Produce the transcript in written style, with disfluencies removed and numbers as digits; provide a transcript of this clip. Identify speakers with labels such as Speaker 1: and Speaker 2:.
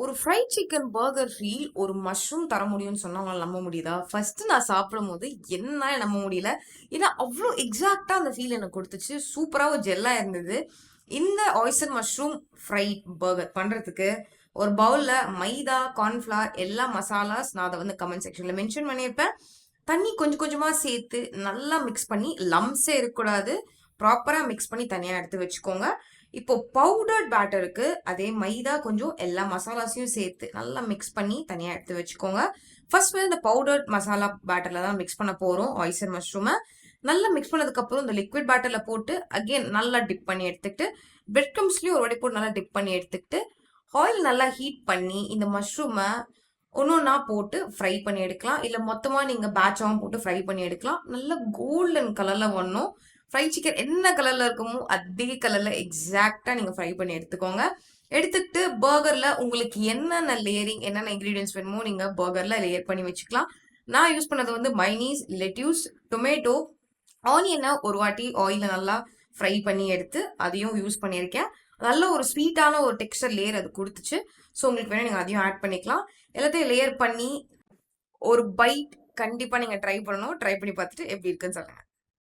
Speaker 1: ஒரு fried chicken burger feel ஒரு mushroom தர முடியும்னு சொன்னா உங்களால நம்ப முடியுதா? ஃபர்ஸ்ட் நான் சாப்பிடும்போது என்னால நம்ப முடியல. ஏன்னா அவ்ளோ எக்ஸாக்ட்டா அந்த ஃபீல் எனக்கு குடுத்துச்சு. சூப்பரா ஒரு ஜெல்லா இருந்தது. இந்த ஆயிஸ்டர் மஷ்ரூம் ஃப்ரைட் பர்கர் பண்றதுக்கு ஒரு பவுல்ல மைதா, கார்ன்ஃப்ளவர் எல்லா மசாலாஸ் நான் அத வந்து கமெண்ட் செக்ஷன்ல மென்ஷன் பண்ணியிருப்பேன். தண்ணி கொஞ்சம் கொஞ்சமா சேர்த்து நல்லா மிக்ஸ் பண்ணி லம்ஸே இருக்கக்கூடாது. ப்ராப்பரா மிக்ஸ் பண்ணி தனியா எடுத்து வச்சுக்கோங்க. இப்போ பவுடர்ட் பேட்டருக்கு அதே மைதா கொஞ்சம் எல்லா மசாலாஸையும் சேர்த்து நல்லா மிக்ஸ் பண்ணி தனியா எடுத்து வச்சுக்கோங்க. ஃபர்ஸ்ட் வந்து இந்த பவுடர்ட் மசாலா பேட்டர்ல தான் மிக்ஸ் பண்ண போறோம் ஆயிஸ்டர் மஷ்ரூமை. நல்லா மிக்ஸ் பண்ணதுக்கு அப்புறம் இந்த லிக்விட் பேட்டர்ல போட்டு அகைன் நல்லா டிப் பண்ணி எடுத்துக்கிட்டு பிரெட் க்ரம்ஸ்லயும் ஒரு வாட்டி போட்டு நல்லா டிப் பண்ணி எடுத்துக்கிட்டு ஆயில் நல்லா ஹீட் பண்ணி இந்த மஷ்ரூமை ஒன்னொன்னா போட்டு ஃப்ரை பண்ணி எடுக்கலாம். இல்ல மொத்தமா நீங்க பேட்சாவும் போட்டு ஃப்ரை பண்ணி எடுக்கலாம். நல்ல கோல்டன் கலர்ல வரணும். ஃப்ரை சிக்கன் என்ன கலர்ல இருக்குமோ அதே கலர்ல எக்ஸாக்டா நீங்க ஃப்ரை பண்ணி எடுத்துக்கோங்க. எடுத்துக்கிட்டு பர்கர்ல உங்களுக்கு என்னென்ன லேயரிங் என்னென்ன இன்கிரீடியன்ஸ் வேணுமோ நீங்க பர்கர்ல லேயர் பண்ணி வச்சுக்கலாம். நான் யூஸ் பண்ணது வந்து மைனீஸ், லெட்யூஸ், டொமேட்டோ, ஆனியனை ஒரு வாட்டி ஆயில நல்லா ஃப்ரை பண்ணி எடுத்து அதையும் யூஸ் பண்ணியிருக்கேன். நல்ல ஒரு ஸ்வீட்டான ஒரு டெக்ஸ்டர் லேயர் அது கொடுத்துச்சு. ஸோ உங்களுக்கு வேணும் நீங்க அதையும் ஆட் பண்ணிக்கலாம். எல்லாத்தையும் லேயர் பண்ணி ஒரு பைட் கண்டிப்பா நீங்க ட்ரை பண்ணணும். ட்ரை பண்ணி பார்த்துட்டு எப்படி இருக்குன்னு சொல்லுங்க.